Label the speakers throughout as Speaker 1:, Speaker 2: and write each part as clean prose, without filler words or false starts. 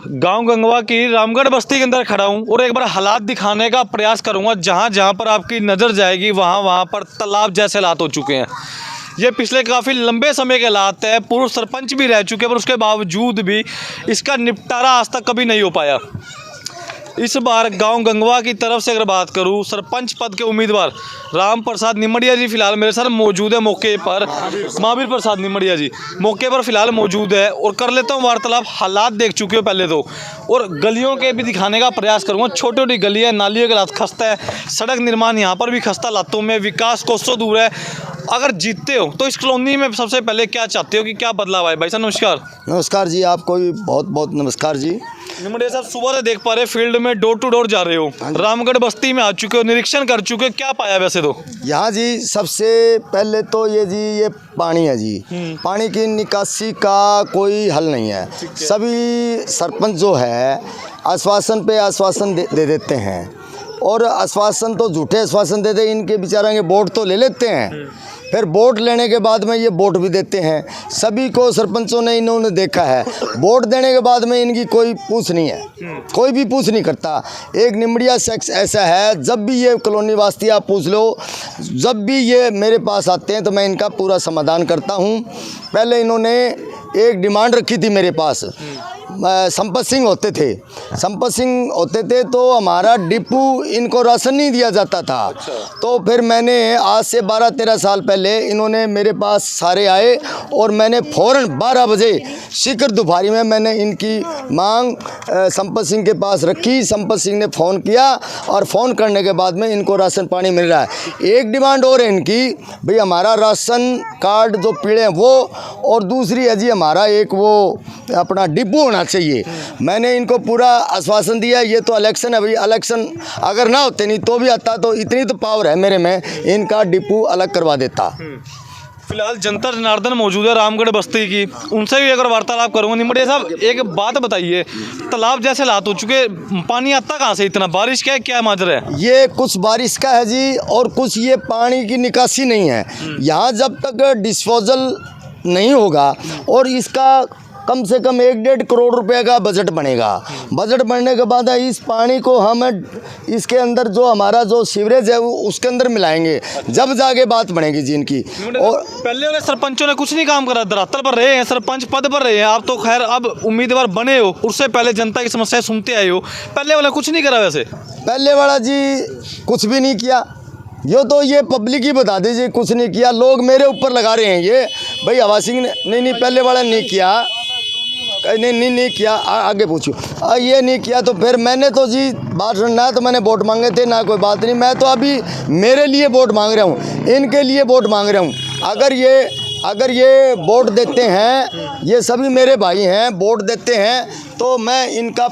Speaker 1: गांव गंगवा की रामगढ़ बस्ती के अंदर खड़ा हूं और एक बार हालात दिखाने का प्रयास करूंगा। जहां जहां पर आपकी नज़र जाएगी वहां वहां पर तालाब जैसे हालात हो चुके हैं। ये पिछले काफ़ी लंबे समय के हालात है। पूर्व सरपंच भी रह चुके हैं पर उसके बावजूद भी इसका निपटारा आज तक कभी नहीं हो पाया। इस बार गांव गंगवा की तरफ से अगर बात करूं, सरपंच पद के उम्मीदवार राम प्रसाद निमड़िया जी फिलहाल मेरे साथ मौजूद है मौके पर। महावीर प्रसाद निमड़िया जी मौके पर फिलहाल मौजूद है और कर लेता हूं वार्तालाप। हालात देख चुके हो पहले तो, और गलियों के भी दिखाने का प्रयास करूंगा। छोटी छोटी गलियाँ, नालियों के हालात खस्ता है, सड़क निर्माण यहाँ पर भी खस्ता हालातों में, विकास कोसों दूर है। अगर जीतते हो तो इस कॉलोनी में सबसे पहले क्या चाहते हो कि क्या बदलाव आए? भाई साहब नमस्कार।
Speaker 2: नमस्कार जी, आपको भी बहुत बहुत नमस्कार जी।
Speaker 1: निमड़िया साहब सुबह से देख पा रहे फील्ड में डोर टू डोर जा रहे हो, रामगढ़ बस्ती में आ चुके हो, निरीक्षण कर चुके हो, क्या पाया वैसे तो?
Speaker 2: यहाँ जी सबसे पहले तो ये पानी है जी। पानी की निकासी का कोई हल नहीं है। सभी सरपंच जो है आश्वासन पे आश्वासन दे देते हैं, और आश्वासन तो झूठे आश्वासन देते हैं। इनके बेचारे वोट तो ले लेते हैं, फिर वोट लेने के बाद में ये वोट भी देते हैं। सभी को सरपंचों ने इन्होंने देखा है। वोट देने के बाद में इनकी कोई पूछ नहीं है, कोई भी पूछ नहीं करता। एक निमड़िया शख्स ऐसा है, जब भी ये कॉलोनी वासी आप पूछ लो, जब भी ये मेरे पास आते हैं तो मैं इनका पूरा समाधान करता हूँ। पहले इन्होंने एक डिमांड रखी थी मेरे पास। संपत सिंह होते थे तो हमारा डिपू इनको राशन नहीं दिया जाता था। तो फिर मैंने आज से 12-13 साल पहले इन्होंने मेरे पास सारे आए और मैंने फ़ौरन 12 बजे शिखर दोपहरी में मैंने इनकी मांग संपत सिंह के पास रखी। संपत सिंह ने फ़ोन किया और फ़ोन करने के बाद में इनको राशन पानी मिल रहा है। एक डिमांड और है इनकी, भाई हमारा राशन कार्ड जो पीड़े हैं वो, और दूसरी है जी हमारा एक वो अपना डिपू होना चाहिए। मैंने इनको पूरा आश्वासन दिया। ये तो इलेक्शन है भाई, इलेक्शन अगर ना होते नहीं तो भी आता, तो इतनी तो पावर है मेरे में, इनका डिपू अलग करवा देता।
Speaker 1: फिलहाल जनता जनार्दन मौजूद है रामगढ़ बस्ती की, उनसे भी अगर वार्तालाप करूंगा। निमड़िया साहब एक बात बताइए, तालाब जैसे हालात हो चुके, पानी आता कहाँ से? इतना बारिश का है, क्या माजरा है?
Speaker 2: ये कुछ बारिश का है जी, और कुछ ये पानी की निकासी नहीं है। यहाँ जब तक डिस्पोजल नहीं होगा, और इसका कम से कम 1-1.5 करोड़ रुपए का बजट बनेगा। बजट बनने के बाद इस पानी को हम इसके अंदर जो हमारा जो सीवरेज है उसके अंदर मिलाएंगे, जब जाके बात बनेगी जी इनकी। और
Speaker 1: पहले वाले सरपंचों ने कुछ नहीं काम करा, धरातल पर रहे हैं, सरपंच पद पर रहे हैं। आप तो खैर अब उम्मीदवार बने हो, उससे पहले जनता की समस्याएं सुनते आए हो। पहले वाला कुछ नहीं करा वैसे?
Speaker 2: पहले वाला जी कुछ भी नहीं किया। ये पब्लिक ही बता दीजिए, कुछ नहीं किया। लोग मेरे ऊपर लगा रहे हैं ये भाई हवा सिंह ने नहीं पहले वाला नहीं किया, नहीं किया। आगे पूछो, ये नहीं किया। तो फिर मैंने तो जी बात सुनना, तो मैंने वोट मांगे थे ना, कोई बात नहीं। मैं तो अभी मेरे लिए वोट मांग रहा हूँ, इनके लिए वोट मांग रहा हूँ। अगर ये वोट देते हैं, ये सभी मेरे भाई हैं, वोट देते हैं तो मैं इनका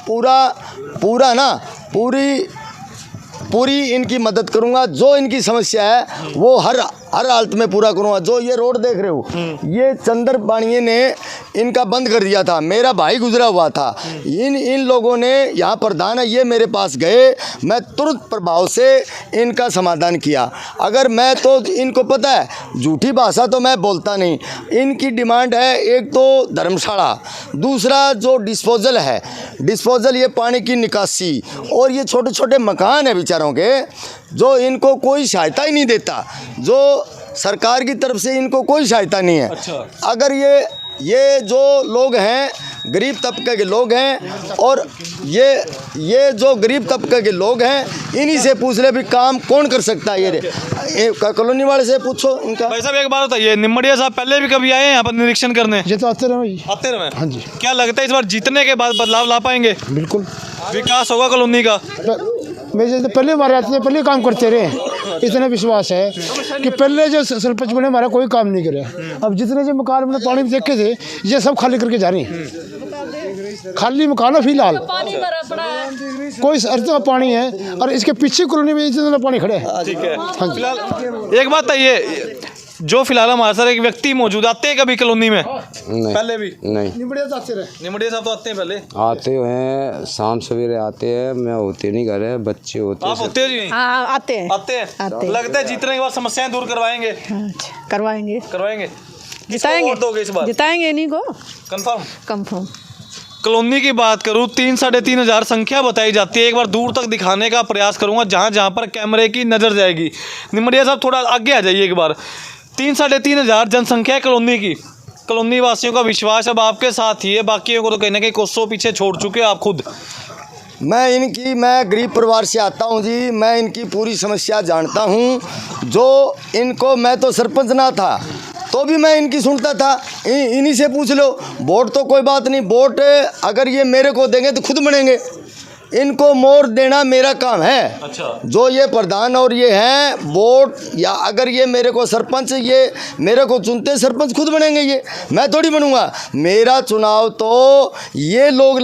Speaker 2: पूरी इनकी मदद करूंगा। जो इनकी समस्या है वो हर हालत में पूरा करूंगा। जो ये रोड देख रहे हो, ये चंद्र पाणिये ने इनका बंद कर दिया था, मेरा भाई गुजरा हुआ था। इन लोगों ने, यहाँ प्रधान है, ये मेरे पास गए, मैं तुरंत प्रभाव से इनका समाधान किया। अगर मैं तो इनको पता है झूठी भाषा तो मैं बोलता नहीं। इनकी डिमांड है एक तो धर्मशाला, दूसरा जो डिस्पोजल है, ये पानी की निकासी, और ये छोटे छोटे मकान है बेचारों के, जो इनको कोई सहायता ही नहीं देता। जो सरकार की तरफ से इनको कोई सहायता नहीं है।
Speaker 1: अच्छा।
Speaker 2: अगर ये जो लोग हैं गरीब तबके के लोग हैं, और ये जो गरीब तबके के लोग हैं, इन्हीं से पूछ ले भी काम कौन कर सकता है। ये कॉलोनी वाले से पूछो इनका।
Speaker 1: भाई साहब एक बात बताइए, निमड़िया साहब पहले भी कभी आए हैं यहाँ पर निरीक्षण करने?
Speaker 3: ये तो आते रहे।
Speaker 1: हाँ जी। क्या लगता है इस बार जीतने के बाद बदलाव ला पाएंगे?
Speaker 3: बिल्कुल
Speaker 1: विकास होगा कॉलोनी का?
Speaker 3: मैं पहले हमारे आते थे, पहले काम करते रहे। इतना विश्वास है कि पहले जो सरपंच बने हमारा कोई काम नहीं करे। अब जितने जो मकान हमने पानी में देखे थे, ये सब खाली करके जा रही हैं। खाली मकान है फिलहाल, कोई अर्थ का पानी है, और इसके पीछे कॉलोनी में इतना पानी खड़े है।
Speaker 1: ठीक है। फिलहाल एक बात है, जो फिलहाल हमारे साथ एक व्यक्ति मौजूद, आते हैं कभी कॉलोनी में?
Speaker 4: नहीं,
Speaker 1: पहले भी
Speaker 4: नहीं।
Speaker 3: निमड़िया आते रहे।
Speaker 1: निमड़िया साहब तो आते हैं पहले?
Speaker 4: आते हैं, शाम सवेरे आते हैं। मैं होते नहीं घर है, बच्चे होते हैं।
Speaker 1: आप होते हो जी?
Speaker 5: हाँ आते हैं।
Speaker 1: लगता है जीतने के बाद समस्याएं दूर करवाएंगे?
Speaker 5: करवाएंगे।
Speaker 1: जिताएंगे
Speaker 5: वोट दोगे इस बार? जिताएंगे इन्हीं को।
Speaker 1: कंफर्म? कॉलोनी की बात करूँ 3-3.5 संख्या बताई जाती है। एक बार दूर तक दिखाने का प्रयास करूँगा जहाँ जहाँ पर कैमरे की नज़र जाएगी। निमड़िया साहब थोड़ा आगे आ जाइए एक बार। 3-3.5 जनसंख्या है कॉलोनी की। कॉलोनी वासियों का विश्वास अब आपके साथ ही है, बाकियों को तो कहीं ना कहीं कोसों पीछे छोड़ चुके आप खुद।
Speaker 2: मैं गरीब परिवार से आता हूँ जी। मैं इनकी पूरी समस्या जानता हूँ। जो इनको, मैं तो सरपंच ना था तो भी मैं इनकी सुनता था। इन्हीं से पूछ लो। वोट तो कोई बात नहीं, वोट अगर ये मेरे को देंगे तो खुद बनेंगे। इनको मोर देना मेरा काम है।
Speaker 1: अच्छा।
Speaker 2: जो ये प्रधान और ये हैं वोट, या अगर ये मेरे को सरपंच, ये मेरे को चुनते सरपंच खुद बनेंगे। ये मैं थोड़ी बनूंगा। मेरा चुनाव तो ये लोग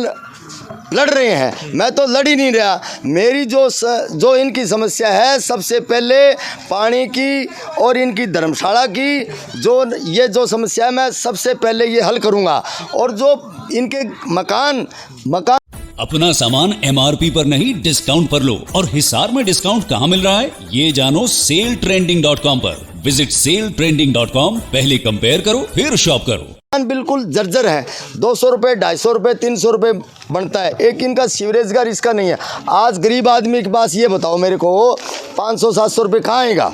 Speaker 2: लड़ रहे हैं, मैं तो लड़ ही नहीं रहा। मेरी जो इनकी समस्या है, सबसे पहले पानी की और इनकी धर्मशाला की जो समस्या है, मैं सबसे पहले ये हल करूंगा। और जो इनके मकान
Speaker 5: अपना सामान MRP पर नहीं डिस्काउंट पर लो। और हिसार में डिस्काउंट कहाँ मिल रहा है ये जानो सेलट्रेंडिंग.com पर। विजिट सेलट्रेंडिंग.com। पहले कंपेयर करो फिर शॉप करो।
Speaker 2: बिल्कुल जर्जर है। 200 रुपये, 250 रुपये, 300 रुपये बनता है। एक इनका सीवरेज का रिस्क नहीं है। आज गरीब आदमी के पास ये बताओ मेरे को 500-700 रुपये कहाँ आएगा?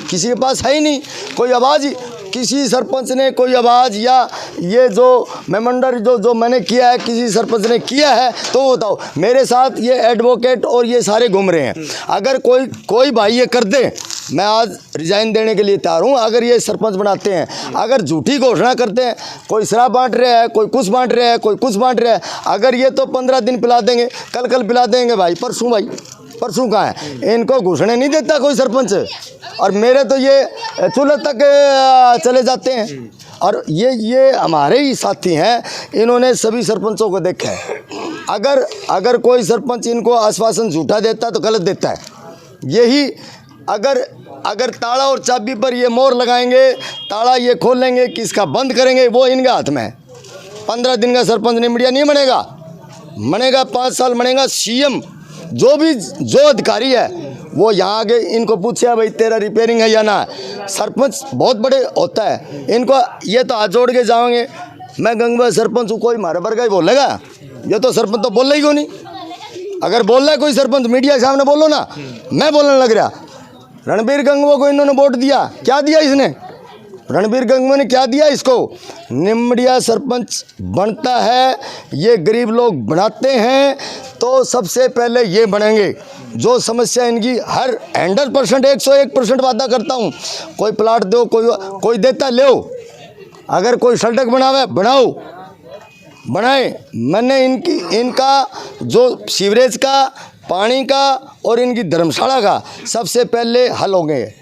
Speaker 2: किसी के पास है ही नहीं। कोई आवाज़, किसी सरपंच ने कोई आवाज़, या ये जो मेमोंडर जो मैंने किया है, किसी सरपंच ने किया है तो बताओ। मेरे साथ ये एडवोकेट और ये सारे घूम रहे हैं। अगर कोई भाई ये कर दे, मैं आज रिजाइन देने के लिए तैयार हूँ। अगर ये सरपंच बनाते हैं, अगर झूठी घोषणा करते हैं, कोई शराब बांट रहा है, कोई कुछ बांट रहा है, कोई कुछ बांट रहा है। अगर ये तो 15 दिन पिला देंगे, कल पिला देंगे भाई, परसों कहाँ है? इनको घोषणा नहीं देता कोई सरपंच। और मेरे तो ये चूल्हे तक चले जाते हैं। और ये हमारे ही साथी हैं। इन्होंने सभी सरपंचों को देखा है। अगर कोई सरपंच इनको आश्वासन झूठा देता है तो गलत देता है। यही अगर ताला और चाबी पर ये मोहर लगाएंगे, ताला ये खोल लेंगे, किसका बंद करेंगे वो इनके हाथ में है। 15 दिन का सरपंच निमड़िया नहीं बनेगा 5 साल बनेगा। CM जो अधिकारी है वो यहाँ आगे इनको पूछे भाई तेरा रिपेयरिंग है या ना। सरपंच बहुत बड़े होता है। इनको ये तो हाथ जोड़ के जाओगे, मैं गंगवा सरपंच हूँ, कोई मारे पर गई बोलेगा? ये तो सरपंच तो बोल रही क्यों नहीं? अगर बोल रहा है कोई सरपंच मीडिया के सामने बोलो ना। मैं बोलने लग रहा। रणबीर गंगवा को इन्होंने वोट दिया, क्या दिया इसने? रणबीर गंगवा ने क्या दिया इसको? निमड़िया सरपंच बनता है, ये गरीब लोग बनाते हैं तो सबसे पहले ये बनेंगे। जो समस्या इनकी हर 100%, 101% वादा करता हूँ। कोई प्लाट दो, कोई देता ले। अगर कोई सड़क बनाए। मैंने इनका जो सीवरेज का, पानी का और इनकी धर्मशाला का सबसे पहले हल हो गए।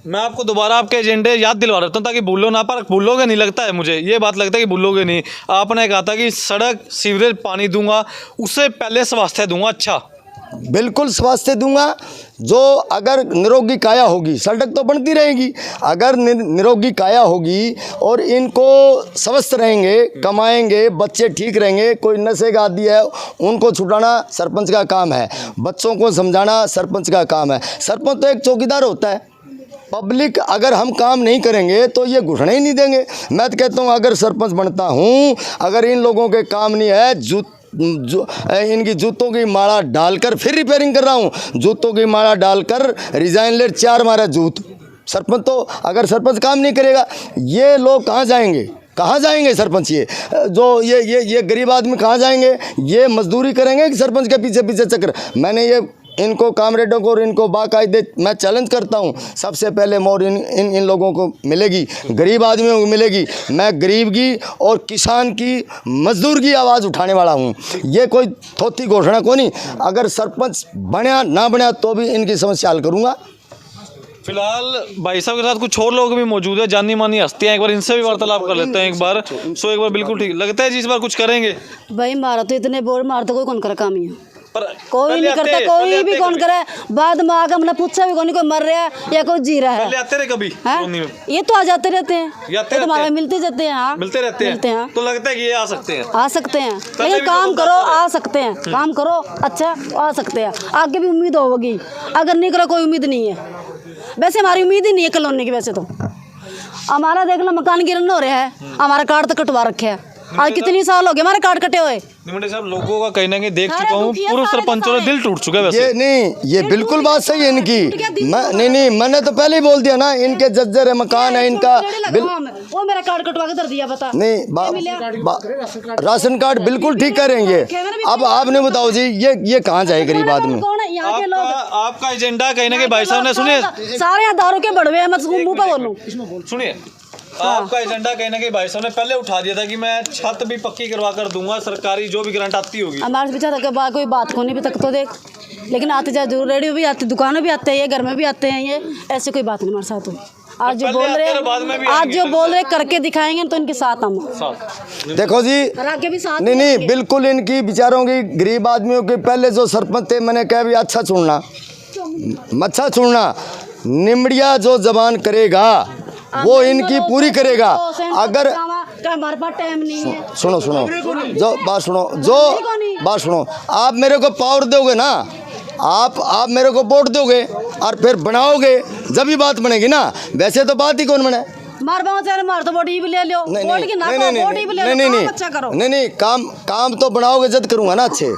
Speaker 1: मैं आपको दोबारा आपके एजेंडे याद दिलवा देता हूँ ताकि भूलो ना। पर भूलोगे नहीं, लगता है मुझे, ये बात लगता है कि भूलोगे नहीं। आपने कहा था कि सड़क, सीवरेज, पानी दूंगा, उससे पहले स्वास्थ्य दूंगा। अच्छा,
Speaker 2: बिल्कुल स्वास्थ्य दूंगा। जो अगर निरोगी काया होगी, सड़क तो बनती रहेगी। अगर निरोगी काया होगी और इनको स्वस्थ रहेंगे, कमाएंगे, बच्चे ठीक रहेंगे, कोई नशे का आदी है उनको छुड़ाना सरपंच का काम है। बच्चों को समझाना सरपंच का काम है। सरपंच तो एक चौकीदार होता है। पब्लिक अगर हम काम नहीं करेंगे तो ये घुसने ही नहीं देंगे। मैं तो कहता हूँ अगर सरपंच बनता हूँ, अगर इन लोगों के काम नहीं है, इनकी जूतों की माला डालकर फिर रिपेयरिंग कर रहा हूँ। जूतों की माला डालकर रिजाइन लेट 4 मारा जूत। सरपंच तो अगर सरपंच काम नहीं करेगा, ये लोग कहाँ जाएंगे सरपंच? ये गरीब आदमी कहाँ जाएंगे? ये मजदूरी करेंगे कि सरपंच के पीछे चक्कर? मैंने ये इनको कामरेडों को और इनको बाकायदे मैं चैलेंज करता हूँ। सबसे पहले मोर इन लोगों को मिलेगी, गरीब आदमियों को मिलेगी। मैं गरीब की और किसान की, मजदूर की आवाज़ उठाने वाला हूँ। ये कोई थोथी घोषणा को नहीं। अगर सरपंच बनया ना बनया तो भी इनकी समस्या हल करूँगा।
Speaker 1: फिलहाल भाई साहब के साथ कुछ और लोग भी मौजूद है, जानी मानी हस्तियाँ। एक बार इनसे भी वार्तालाप कर लेते हैं एक बार। एक बार बिल्कुल ठीक लगता है जी, इस बार कुछ करेंगे
Speaker 6: भाई? मारा तो इतने बोर मार तो कोई कौन करे काम ही, कोई नहीं करता,
Speaker 1: पहले
Speaker 6: भी कौन करे। बाद में आगे हमने पूछा भी कोई मर रहा है या कोई जी रहा है।
Speaker 1: पहले आते रहे कभी कॉलोनी में?
Speaker 6: ये तो आ जाते रहते हैं, ये तो हमारे मिलते जाते हैं। हाँ,
Speaker 1: मिलते रहते हैं। तो लगता है कि ये आ सकते हैं।
Speaker 6: लेकिन काम करो, आ सकते हैं। काम करो अच्छा, आ सकते हैं। आगे भी उम्मीद होगी, अगर नहीं करो कोई उम्मीद नहीं है। वैसे हमारी उम्मीद ही नहीं है कॉलोनी की। वैसे तो हमारा देख लो मकान गिरन हो रहा है, हमारा कार्ड तो कटवा रखे है। आज कितनी साल हो गए हमारे कार्ड कटे हुए।
Speaker 1: निमड़े साहब, लोगों का कहीं ना कहीं देख
Speaker 6: सारे
Speaker 1: चुका हूँ,
Speaker 6: दुखी हैं,
Speaker 1: पूर्व
Speaker 6: सारे
Speaker 1: सरपंचों ने
Speaker 6: सारे।
Speaker 1: दिल टूट चुका है वैसे।
Speaker 2: ये नहीं, ये बिल्कुल बात सही है इनकी। नहीं, मैंने तो पहले ही बोल दिया ना, इनके जज्जर है, मकान है इनका।
Speaker 6: वो मेरा कार्ड कटवा के दर दिया बता।
Speaker 2: नहीं, राशन कार्ड बिल्कुल ठीक करेंगे। अब आपने बताओ जी, ये कहाँ जाए गरीब आदमी।
Speaker 6: कौन है यहाँ के लोग?
Speaker 1: आपका एजेंडा कहीं ना कहीं भाई साहब ने, सुनिए
Speaker 6: सारे यहाँ दारू के बढ़वे हैं, मैं मुंह पे बोलूं।
Speaker 1: सुनिए, आपका एजेंडा कहीं ना कहीं भाई साहब ने पहले उठा दिया था कि मैं छत भी पक्की करवा कर दूंगा, सरकारी जो भी ग्रांट आती होगी।
Speaker 6: हमारे पीछे तक बाद कोई बात को नहीं भी तक तो देख, लेकिन आते जाए जरूर, रेडियो भी आते, दुकानों भी आते हैं, ये घर में भी आते हैं, ये ऐसे कोई बात नहीं हमारे साथ हो। आज जो बोल रहे हैं, आज जो बोल रहे करके दिखाएंगे तो इनके साथ हम।
Speaker 2: देखो जी,
Speaker 6: आगे भी साथ
Speaker 2: नहीं, बिल्कुल इनकी बेचारों की, गरीब आदमियों के पहले जो सरपंच थे, मैंने कहा भी अच्छा चुनना, निमड़िया जो जबान करेगा वो इनकी पूरी करेगा। अगर
Speaker 6: हमारे पास टाइम नहीं है।
Speaker 2: सुनो, जो बात सुनो, आप मेरे को पावर दोगे ना, आप मेरे को वोट दोगे और फिर बनाओगे, जब ही बात बनेगी ना। वैसे तो बात ही कौन बने,
Speaker 6: मार तो वोट ही भी ले लो, वोट की ना वोट ही भी ले लो, काम अच्छा करो।
Speaker 2: नहीं, काम तो बनाओगे जब करूंगा ना, अच्छे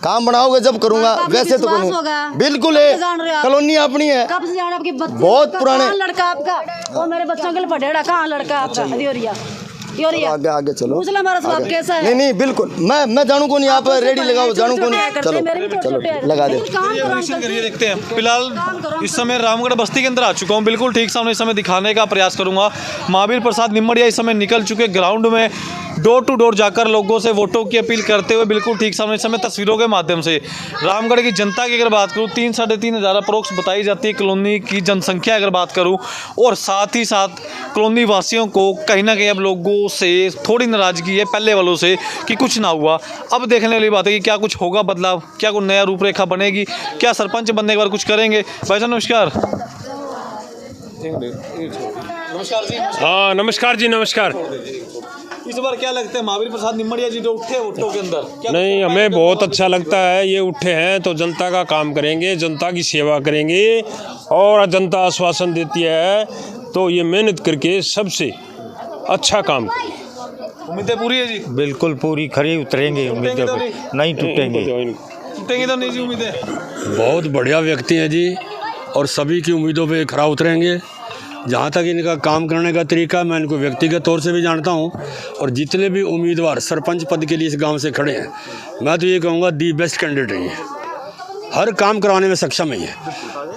Speaker 2: काम बनाओगे जब करूंगा। वैसे तो बिल्कुल है, कॉलोनी अपनी है,
Speaker 6: कब से जाना आपकी
Speaker 2: बहुत पुराने।
Speaker 6: लड़का आपका वो मेरे बच्चों के लिए पढ़ेड़ा, कहाँ लड़का आपका?
Speaker 2: आगे चलो,
Speaker 6: हमारा स्वभाव कैसा है?
Speaker 2: नहीं, बिल्कुल मैं जानू को नहीं, आप रेडी लगाओ, जानू को नहीं, चलो लगा दे।
Speaker 1: करिए, देखते हैं। फिलहाल इस समय रामगढ़ बस्ती के अंदर आ चुका हूँ, बिल्कुल ठीक सामने इस समय दिखाने का प्रयास करूंगा। महावीर प्रसाद निमड़िया इस समय निकल चुके ग्राउंड में, डोर टू डोर जाकर लोगों से वोटों की अपील करते हुए, बिल्कुल ठीक सामने इस समय तस्वीरों के माध्यम से। रामगढ़ की जनता की अगर बात करूँ, 3 साढ़े 3 हज़ार अप्रोक्स बताई जाती है कॉलोनी की जनसंख्या अगर बात करूँ, और साथ ही साथ कॉलोनी वासियों को कहीं ना कहीं अब लोगों से थोड़ी नाराज़गी है पहले वालों से कि कुछ ना हुआ। अब देखने वाली बात है कि क्या कुछ होगा बदलाव, क्या कोई नया रूपरेखा बनेगी, क्या सरपंच बनने के बाद कुछ करेंगे। भाई साहब नमस्कार। नमस्कार जी।
Speaker 7: हाँ नमस्कार जी, नमस्कार।
Speaker 1: इस बार क्या लगता है, महावीर प्रसाद निमड़िया जी जो उठे वोटों के अंदर, क्या
Speaker 7: नहीं, हमें बहुत अच्छा लगता है, ये उठे हैं तो जनता का काम करेंगे, जनता की सेवा करेंगे, और जनता आश्वासन देती है तो ये मेहनत करके सबसे अच्छा काम करेंगे।
Speaker 1: उम्मीदें पूरी है जी?
Speaker 8: बिल्कुल पूरी, खरी उतरेंगे, उम्मीदें नहीं टूटेंगे।
Speaker 1: टूटेंगे तो नहीं जी उम्मीदें?
Speaker 9: बहुत बढ़िया व्यक्ति हैं जी, और सभी की उम्मीदों पे खरा उतरेंगे। जहाँ तक इनका काम करने का तरीका, मैं इनको व्यक्तिगत तौर से भी जानता हूँ, और जितने भी उम्मीदवार सरपंच पद के लिए इस गांव से खड़े हैं, मैं तो ये कहूँगा दी बेस्ट कैंडिडेट है ये, हर काम करवाने में सक्षम है ये।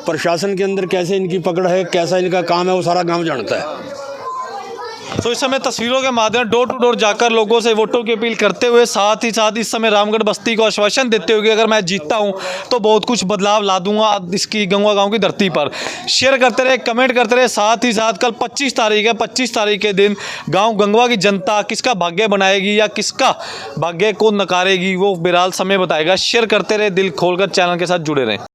Speaker 9: प्रशासन के अंदर कैसे इनकी पकड़ है, कैसा इनका काम है, वो सारा गाँव जानता है।
Speaker 1: तो इस समय तस्वीरों के माध्यम डोर टू डोर जाकर लोगों से वोटों की अपील करते हुए, साथ ही साथ इस समय रामगढ़ बस्ती को आश्वासन देते हुए अगर मैं जीतता हूं तो बहुत कुछ बदलाव ला दूंगा इसकी गंगवा गांव की धरती पर। शेयर करते रहे, कमेंट करते रहे। साथ ही साथ कल 25 तारीख है, 25 तारीख के दिन गाँव गंगवा की जनता किसका भाग्य बनाएगी या किसका भाग्य को नकारेगी, वो बहरहाल समय बताएगा। शेयर करते रहे, दिल खोलकर चैनल के साथ जुड़े रहें।